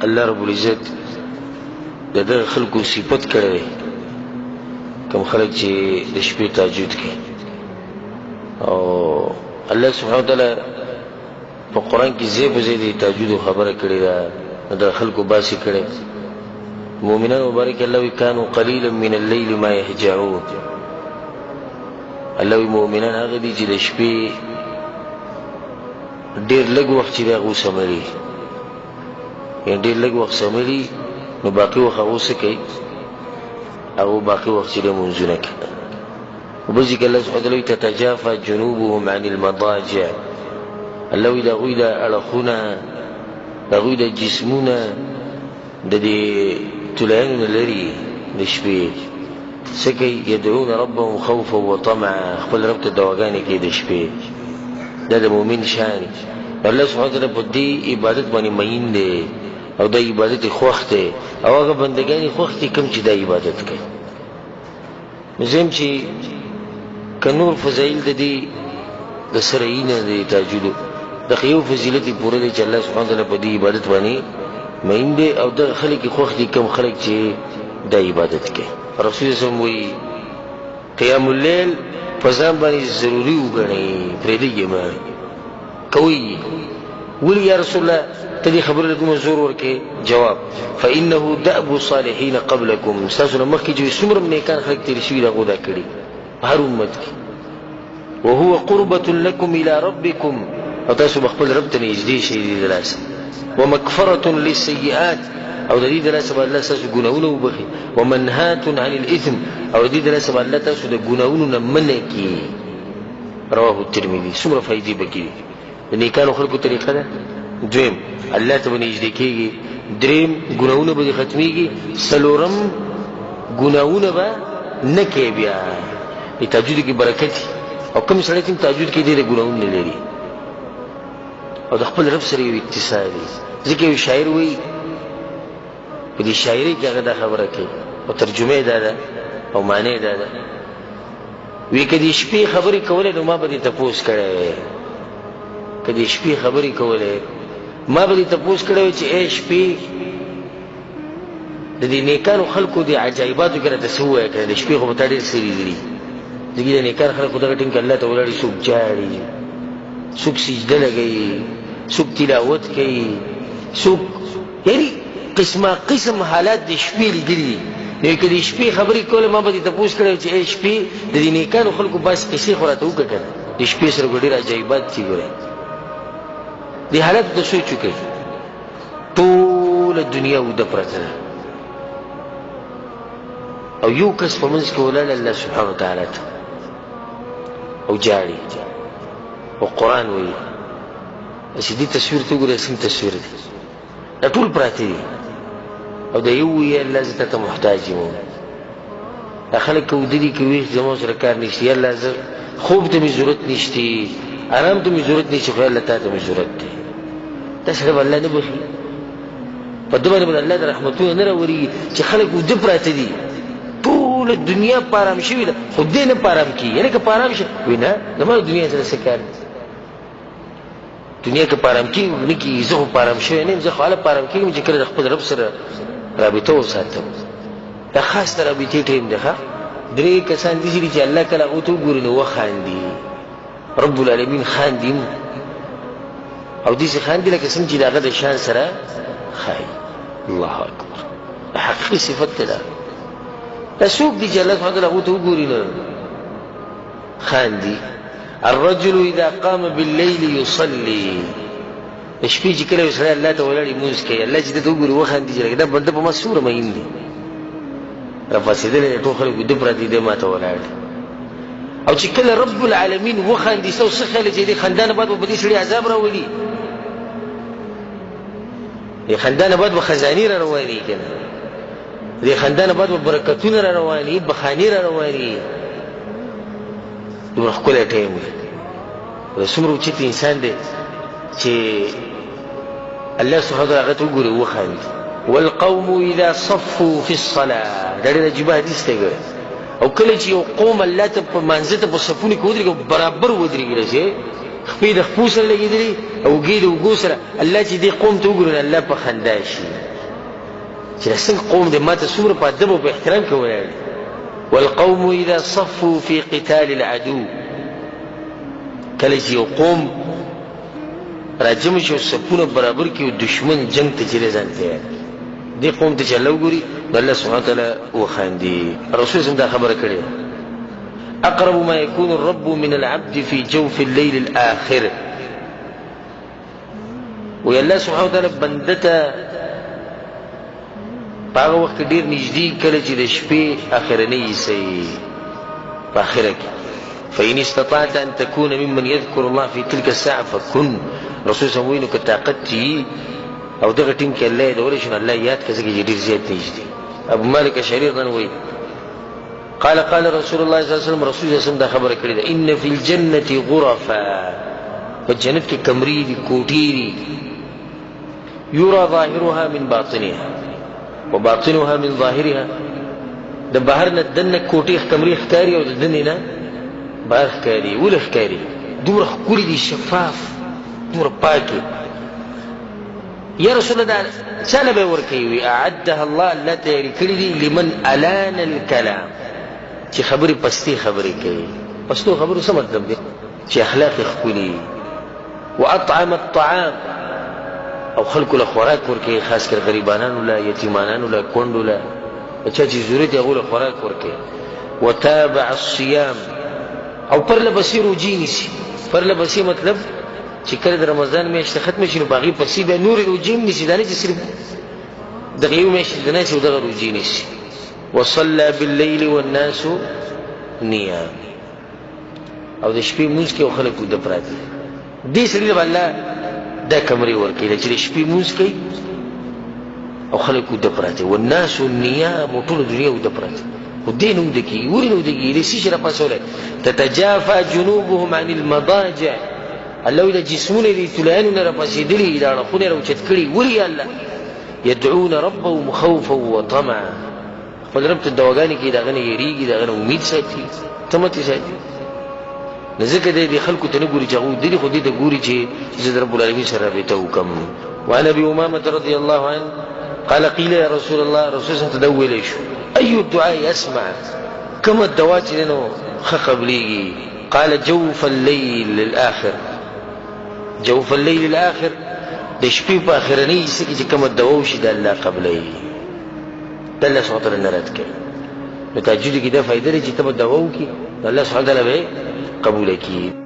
الله رب العزت د دغه خلکو صفت کړی کوم خلک چې د شپې تهجد کوي او الله سبحانه وتعالی په قرآن کې ځای په ځای د تهجد خبره کړې ده د خلکو باسي کړی مؤمنان مبارک الله وی کانوا قلیلا من الليل ما يهجعون الله وی مؤمنان هغه دي چې د شپې ډېر لږ وخت چې هغه سمري یعنی ډېر لږ وخت سمري نو باقي وخت هغه څه کوي او باقي وخت چې منځونه کوي وبذكر الله سبحانه وتعالى تتجافى جنوبهم عن المضاجع الله وی دا غوی دا اړخونه دا غوی دا جسمونه د دې تلایانو لري د شپې څه کوي يدعون ربهم خوفا وطمعا خپل رب ته دعاګانې کوي د شپې دا د مؤمن شان الله سبحانه وتعالی په دې عبادت باندې مین دی او د عبادت خوښ دی او هغه بندګانې خوښ دي کوم چې د عبادت کوي مزم چې کنور فضایل د دې د سرینه د تهجد د خيو فضیلت پوره دی چې الله سبحانه وتعالی په دې عبادت باندې مین دی او د خلک خوښ دي کوم خلک چې د عبادت کوي رسول الله وی قیام الليل فزان باندې ضروری وګڼي پرې دی ما کوي ولي يا رسول الله تدي خبر لكم زور ورکه جواب فانه دأب الصالحين قبلكم استاسو مخکې چې څومره نیکان خلک تیر شي دا غوډه کړي هر امت کې وهو قربة لكم الى ربكم او تاسو بخپل رب ته نږدې شئ دې دراسه ومغفرة للسيئات او د دې دراسه باندې الله تاسو ګناونه وبخي ومنهات عن الاثم او د دې دراسه باندې الله تاسو د ګناونو نه منع کی رواه الترمذي څومره فائدې بکې د نیکانو خلکو طریقه ده دویم الله ته نږدې کېږي دریم ګناونه به ختميږي سلورم ګناونه به نه کوي بیا د تهجد کې برکت او کوم سره چې تهجد کې دې ګناونه نه لري او د خپل رب سره یو اتصال ځکه یو شاعر وایي په دې شاعري کې هغه دا خبره کوي او ترجمه ده او معنی ده وی کدي شپې خبرې کولې نو ما به دې تپوس کړې کدي شپې خبرې کولې ما به دې تپوس کړې چې اے شپې د دې نیکانو خلکو دي عجایباتو کې راته سوې کړې د شپې خو به ډېر سری دي ځکه د نیکان خلکو دغه ټینګ الله ته ولړي څوک جاړي څوک سجده لګي څوک تلاوت کوي څوک یعنی قسم حالات د شپې لیدلي نو کله شپې خبرې کوله ما به دې تاسو کړو چې شپې د دې نیکانو خلکو باس کیسې خوراته وکړه د شپې سره ګډیر عجایبات دي ګوره دې حالت د سوچ کوي ټول دنیا ود پرته او یو کس په منځ کې ولله الله سبحانه وتعالى او جاري او قران وی چې دې تصویر ته ګوره سم تصویر دی دا ټول پراته دي او د یو یې الله ته محتاج یو خلک ودی کوي زموږ سره کار نشي الله ز خوب ته می ضرورت نشتی آرام ته می ضرورت نشي خو الله ته می ضرورت دی تاسو الله نه بخي په دغه باندې الله د رحمتونو نه راوري چې خلک ود پراته دي ټول دنیا پارام شي ده خو دې نه پارام کی یعنی که پارام شي وینا زموږ دنیا سره څه کار دنیا کې پارام کی نه کی زه پارام شوی نه زه خاله پارام کیږم چې کله خپل رب سره رابطه وساتم دا خاص رابطه ټیم ده درې کسان دي چې الله کله او ته ګوري نو وخاندي رب العالمین خاندي او دې خاندي لکه څنګه چې داغه د شان سره خای الله اکبر حقیقي صفت ده دا څوک دي چې الله سبحانه وتعالى او ته ګوري نو خاندي الرجل اذا قام بالليل يصلي شپې چې کله وسره الله ته ولړي موږ کوي الله چې ته وګوري وخاندي چې دا بنده په مسوره مې دي رفاسیدل ټول خلک د پردي د ماته ولاړ او چې کله رب العالمین وخاندي سو سخله چې دې خندانه بعد په دې سړي عذاب راولي دې خندانه بعد بخزانی را رواني کنه دې خندانه بعد برکتونه را رواني بخانی را رواني ورخ کوله ټیم رسوم چې انسان دی چې الله سبحانه وتعالى وګوري وخاندي والقوم اذا صفوا في الصلاه دا د جبه حدیث ته ګره او کله چې یو قوم الله ته په منځ ته په صفونه کې ودرېږي برابر ودرېږي چې خپې د خپوسه لګېدلې او ګېد او ګوسره الله چې دې قوم ته وګوري الله په خندا شي چې څنګه قوم دې ماته څومره په ادب او په احترام کې ولاړ. والقوم اذا صفوا في قتال العدو، کله چې یو قوم راجم شي او صفونه برابر کړي او دشمن جنگ ته چیرې ځان تیار دې قوم ته چې الله وګوري نو الله سبحانه وتعالی وخاندي. رسول الله دا خبره کړې اقرب ما يكون الرب من العبد في جوف الليل الاخر، وی الله سبحانه وتعالی بندته په هغه وخت ډیر نږدې کله چې د شپې اخرنۍ سي په اخره کې. فإن استطعت أن تكون ممن يذكر الله في تلك الساعة فكن. رسول الله وینو که طاقت چی او دغه ټیم کې الله د ورشن الله یاد کړي چې ډیر زیات نږدې. ابو مالک اشعری رضی الله عنه قال قال رسول الله صلی الله علیه وسلم، رسول الله صلی الله علیه وسلم دا خبره کړې ده ان فی الجنة غرفا، په جنت کې کمرې دي کوټې دي یرى ظاهرها من باطنها وباطنها من ظاهرها. د بهر نه دنه کوټې کمرې ښکاري او د دنه نه بهر ښکاري. ولې ښکاري؟ دومره ښکلي دي، شفاف، دومره پاکي. یا رسول الله چاله به ورکوي؟ اعدها الله، الله تیارې کړي دي لمن الان الكلام، چې خبرې پستې خبرې کوي. پستو خبرو څه مطلب دی؟ چې اخلاق ښکلي. واطعم الطعام، او خلکو له خوراک ورکوي، خاص کر غریبانانو له، یتیمانانو له، کونډو له، چا چې ضرورت یې هغو له خوراک ورکوي. وتابع الصيام، او پرله پسې روجې نیسي. پرله پسې مطلب چې کله د رمضان میاشت ختمه شي نو په هغې پسې بیا نورې روجې هم نیسي، دا نه چې صرف دغه یو میاشت د ناستې او دغه روجې نیسي. وصلى بالليل والناس نيام، او د شپې مونځ کوي او خلک ویده پراته دي. دې سړي ته به الله دا کمرې ورکوي چې د شپې مونځ کوي او خلک ویده پراته. والناس نيام، او ټوله دنیا ویده پراته. خو دې نه ویده کېږي. ولې نه ویده کېږي؟ د څه شي راپاڅولی؟ تتجافى جنوبهم عن المضاجع، الله وی د جسمونه دي طلایانو نه راپاڅېدلي، دا اړخونه یې راوچت کړي. ولې الله؟ يدعون ربهم خوفا وطمعا، خپل رب ته دعاګانې کوي، د هغه نه یېرېږي، د هغه نه امید ساتي، تمتې ساتي. نو ځکه دی دې خلکو ته نه ګوري چې هغوی دلي، خو دې ته ګوري چې زه د رب العالمین سره رابطه وکړم. وعن ابي امامه رضي الله عنه قال قيل يا رسول الله، رسول الله ته دا وویلی شو اي الدعاء اسمع، کومه دعا چې دی نو ښه قبلېږي؟ قال جوف الليل الاخر، جوف الليل الاخر، د شپې په اخرنۍ حصه کې چې کومه دعا وشي د الله قبلوي، د الله سبحانه وتعالی نه رد کوي. نو تهجد کې دا فایده لري چې ته به دعا وکړې، الله سبحانه وتعالی به یې قبوله کړي.